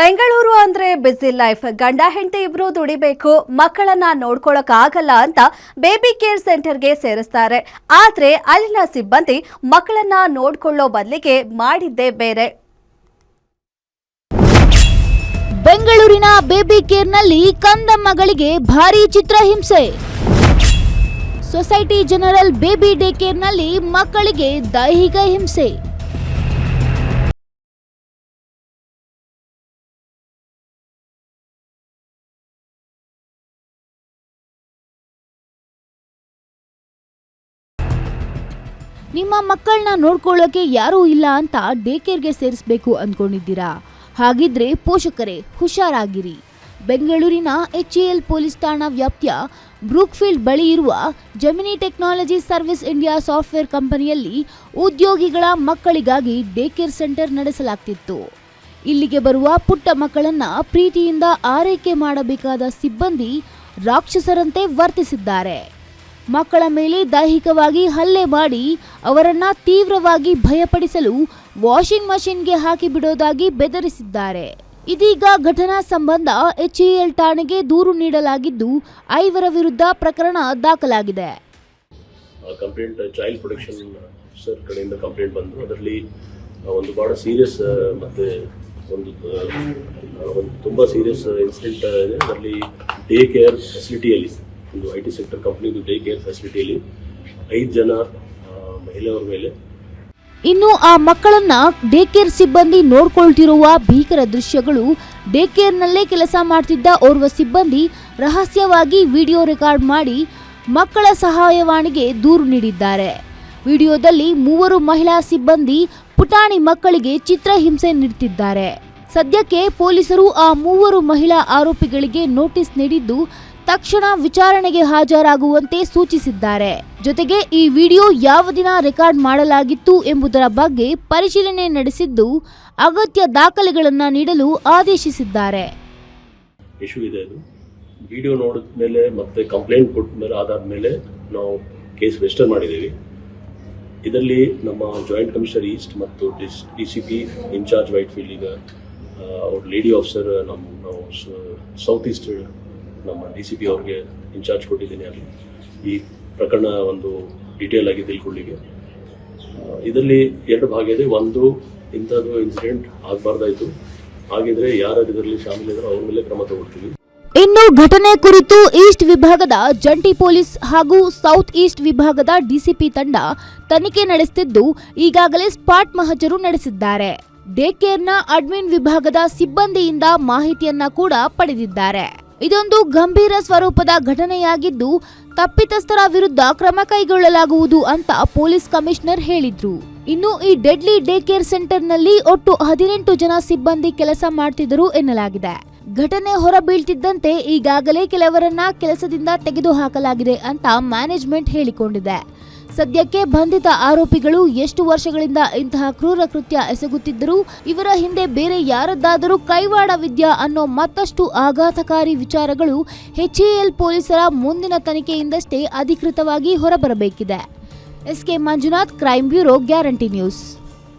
ಬೆಂಗಳೂರು ಅಂದ್ರೆ ಬಿಸಿ ಲೈಫ್. ಗಂಡ ಹೆಂಡತಿ ಇಬ್ರು ದುಡಿಬೇಕು, ಮಕ್ಕಳನ್ನ ನೋಡ್ಕೊಳ್ಳೋಕ್ ಆಗಲ್ಲ ಅಂತ ಬೇಬಿ ಕೇರ್ ಸೆಂಟರ್ಗೆ ಸೇರಿಸ್ತಾರೆ. ಆದ್ರೆ ಅಲ್ಲಿನ ಸಿಬ್ಬಂದಿ ಮಕ್ಕಳನ್ನ ನೋಡ್ಕೊಳ್ಳೋ ಬದಲಿಗೆ ಮಾಡಿದ್ದೇ ಬೇರೆ. ಬೆಂಗಳೂರಿನ ಬೇಬಿ ಕೇರ್ನಲ್ಲಿ ಕಂದಮ್ಮಗಳಿಗೆ ಭಾರೀ ಚಿತ್ರಹಿಂಸೆ. ಸೊಸೈಟಿ ಜನರಲ್ ಬೇಬಿ ಡೇ ಕೇರ್ನಲ್ಲಿ ಮಕ್ಕಳಿಗೆ ದೈಹಿಕ ಹಿಂಸೆ. ನಿಮ್ಮ ಮಕ್ಕಳನ್ನ ನೋಡ್ಕೊಳ್ಳೋಕೆ ಯಾರೂ ಇಲ್ಲ ಅಂತ ಡೇ ಕೇರ್ಗೆ ಸೇರಿಸಬೇಕು ಅಂದ್ಕೊಂಡಿದ್ದೀರಾ? ಹಾಗಿದ್ರೆ ಪೋಷಕರೇ ಹುಷಾರಾಗಿರಿ. ಬೆಂಗಳೂರಿನ HAL ಪೊಲೀಸ್ ಠಾಣಾ ವ್ಯಾಪ್ತಿಯ ಬ್ರೂಕ್ಫೀಲ್ಡ್ ಬಳಿ ಇರುವ gemini technology service India software ಕಂಪನಿಯಲ್ಲಿ ಉದ್ಯೋಗಿಗಳ ಮಕ್ಕಳಿಗಾಗಿ ಡೇ ಕೇರ್ ಸೆಂಟರ್ ನಡೆಸಲಾಗ್ತಿತ್ತು. ಇಲ್ಲಿಗೆ ಬರುವ ಪುಟ್ಟ ಮಕ್ಕಳನ್ನ ಪ್ರೀತಿಯಿಂದ ಆರೈಕೆ ಮಾಡಬೇಕಾದ ಸಿಬ್ಬಂದಿ ರಾಕ್ಷಸರಂತೆ ವರ್ತಿಸಿದ್ದಾರೆ. ಮಕ್ಕಳ ಮೇಲೆ ದೈಹಿಕವಾಗಿ ಹಲ್ಲೆ ಮಾಡಿ ಅವರನ್ನ ತೀವ್ರವಾಗಿ ಭಯಪಡಿಸಲು ವಾಷಿಂಗ್ ಮಷಿನ್ಗೆ ಹಾಕಿ ಬಿಡೋದಾಗಿ ಬೆದರಿಸಿದ್ದಾರೆ. ಇದೀಗ ಘಟನಾ ಸಂಬಂಧ HAL ಠಾಣೆಗೆ ದೂರು ನೀಡಲಾಗಿದ್ದು 5 ವಿರುದ್ಧ ಪ್ರಕರಣ ದಾಖಲಾಗಿದೆ. ಕಂಪ್ಲೇಂಟ್ ಚೈಲ್ಡ್ ಪ್ರೊಟೆಕ್ಷನ್ ಸರ್ ಕಡೆಯಿಂದ ಕಂಪ್ಲೇಂಟ್ ಬಂದು ಅದರಲ್ಲಿ ಒಂದು ಬಹಳ ಸೀರಿಯಸ್ ಮತ್ತೆ ಒಂದು ತುಂಬಾ ಸೀರಿಯಸ್ ಇನ್ಸಿಡೆಂಟ್ ಇದೆ. ಅದರಲ್ಲಿ ಡೇ ಕೇರ್ ಫೆಸಿಲಿಟಿಯಲ್ಲಿ ಒಂದು IT ಸೆಕ್ಟರ್ ಕಂಪನಿದು ಡೇ ಕೇರ್ ಫೆಸಿಲಿಟಿಯಲ್ಲಿ 5 ಜನ ಮಹಿಳೆಯರ ಮೇಲೆ. ಇನ್ನು ಆ ಮಕ್ಕಳನ್ನ ಡೇ ಕೇರ್ ಸಿಬ್ಬಂದಿ ನೋಡ್ಕೊಳ್ತಿರುವ ಭೀಕರ ದೃಶ್ಯಗಳು. ಡೇ ಕೇರ್ನಲ್ಲೇ ಕೆಲಸ ಮಾಡ್ತಿದ್ದ ಓರ್ವ ಸಿಬ್ಬಂದಿ ರಹಸ್ಯವಾಗಿ ವಿಡಿಯೋ ರೆಕಾರ್ಡ್ ಮಾಡಿ ಮಕ್ಕಳ ಸಹಾಯವಾಣಿಗೆ ದೂರು ನೀಡಿದ್ದಾರೆ. ವಿಡಿಯೋದಲ್ಲಿ 3 ಮಹಿಳಾ ಸಿಬ್ಬಂದಿ ಪುಟಾಣಿ ಮಕ್ಕಳಿಗೆ ಚಿತ್ರಹಿಂಸೆ ನೀಡುತ್ತಿದ್ದಾರೆ. ಸದ್ಯಕ್ಕೆ ಪೊಲೀಸರು ಆ 3 ಮಹಿಳಾ ಆರೋಪಿಗಳಿಗೆ ನೋಟಿಸ್ ನೀಡಿದ್ದು ತಕ್ಷಣ ವಿಚಾರಣೆಗೆ ಹಾಜರಾಗುವಂತೆ ಸೂಚಿಸಿದ್ದಾರೆ. ಜೊತೆಗೆ ಈ ವಿಡಿಯೋ ಯಾವ ದಿನ ರೆಕಾರ್ಡ್ ಮಾಡಲಾಗಿತ್ತು ಎಂಬುದರ ಬಗ್ಗೆ ಪರಿಶೀಲನೆ ನಡೆಸಿದ್ದು ಅಗತ್ಯ ದಾಖಲೆಗಳನ್ನು ನೀಡಲು ಆದೇಶಿಸಿದ್ದಾರೆ. ಇಶ್ಯೂ ಇದೆ. ಅದು ವಿಡಿಯೋ ನೋಡಿದ ಮೇಲೆ ಮತ್ತೆ ಕಂಪ್ಲೇಂಟ್ ಕೊಟ್ಟ ಮೇಲೆ ಆಧಾರದ ಮೇಲೆ ನಾವು ಕೇಸ್ ರಿಜಿಸ್ಟರ್ ಮಾಡಿದ್ದೀವಿ. ಇದರಲ್ಲಿ ನಮ್ಮ ಜಾಯಿಂಟ್ ಕಮಿಷನರ್ ಈಸ್ಟ್ ಮತ್ತು DCP ಇನ್ಚಾರ್ಜ್ ವೈಟ್ಫೀಲ್ಡ್, ಈಗ ಅವ್ರ ಲೇಡಿ ಆಫೀಸರ್ ನಾವು ಸೌತ್ ಈಸ್ಟ್ ನಮ್ಮ DCP ಅವ್ರಿಗೆ ಇನ್ಚಾರ್ಜ್ ಕೊಟ್ಟಿದ್ದೀನಿ. ಅಲ್ಲಿ ಈ ಪ್ರಕರಣ ಒಂದು ಡೀಟೇಲ್ ಆಗಿ ತಿಳ್ಕೊಳ್ಳಿಕ್ಕೆ ಇದರಲ್ಲಿ 2 ಭಾಗ ಇದೆ. ಒಂದು, ಇಂಥದ್ದು ಇನ್ಸಿಡೆಂಟ್ ಆಗಬಾರ್ದಾಯ್ತು, ಹಾಗಿದ್ರೆ ಯಾರು ಇದರಲ್ಲಿ ಶಾಮೀಲಿದ್ರು ಅವ್ರ ಮೇಲೆ ಕ್ರಮ ತಗೊಳ್ತೀವಿ. ಇನ್ನು ಘಟನೆ ಕುರಿತು ಈಸ್ಟ್ ವಿಭಾಗದ ಜಂಟಿ ಪೊಲೀಸ್ ಹಾಗೂ ಸೌತ್ ಈಸ್ಟ್ ವಿಭಾಗದ DCP ತಂಡ ತನಿಖೆ ನಡೆಸುತ್ತಿದ್ದು ಈಗಾಗಲೇ ಸ್ಪಾಟ್ ಮಹಜರು ನಡೆಸಿದ್ದಾರೆ. ಡೇ ಕೇರ್ನ ಅಡ್ಮಿನ್ ವಿಭಾಗದ ಸಿಬ್ಬಂದಿಯಿಂದ ಮಾಹಿತಿಯನ್ನ ಕೂಡ ಪಡೆದಿದ್ದಾರೆ. ಇದೊಂದು ಗಂಭೀರ ಸ್ವರೂಪದ ಘಟನೆಯಾಗಿದ್ದು ತಪ್ಪಿತಸ್ಥರ ವಿರುದ್ಧ ಕ್ರಮ ಕೈಗೊಳ್ಳಲಾಗುವುದು ಅಂತ ಪೊಲೀಸ್ ಕಮಿಷನರ್ ಹೇಳಿದ್ರು. ಇನ್ನು ಈ ಡೆಡ್ಲಿ ಡೇ ಕೇರ್ ಸೆಂಟರ್ನಲ್ಲಿ ಒಟ್ಟು 18 ಜನ ಸಿಬ್ಬಂದಿ ಕೆಲಸ ಮಾಡ್ತಿದ್ದರು ಎನ್ನಲಾಗಿದೆ. ಘಟನೆ ಹೊರಬೀಳ್ತಿದ್ದಂತೆ ಈಗಾಗಲೇ ಕೆಲವರನ್ನ ಕೆಲಸದಿಂದ ತೆಗೆದುಹಾಕಲಾಗಿದೆ ಅಂತ ಮ್ಯಾನೇಜ್ಮೆಂಟ್ ಹೇಳಿಕೊಂಡಿದೆ. ಸದ್ಯಕ್ಕೆ ಬಂಧಿತ ಆರೋಪಿಗಳು ಎಷ್ಟು ವರ್ಷಗಳಿಂದ ಇಂತಹ ಕ್ರೂರ ಕೃತ್ಯ ಎಸಗುತ್ತಿದ್ದರೂ ಇವರ ಹಿಂದೆ ಬೇರೆ ಯಾರದ್ದಾದರೂ ಕೈವಾಡವಿದ್ಯಾ ಅನ್ನೋ ಮತ್ತಷ್ಟು ಆಘಾತಕಾರಿ ವಿಚಾರಗಳು HAL ಪೊಲೀಸರ ಮುಂದಿನ ತನಿಖೆಯಿಂದಷ್ಟೇ ಅಧಿಕೃತವಾಗಿ ಹೊರಬರಬೇಕಿದೆ. SK Manjunath, crime bureau, guarantee news.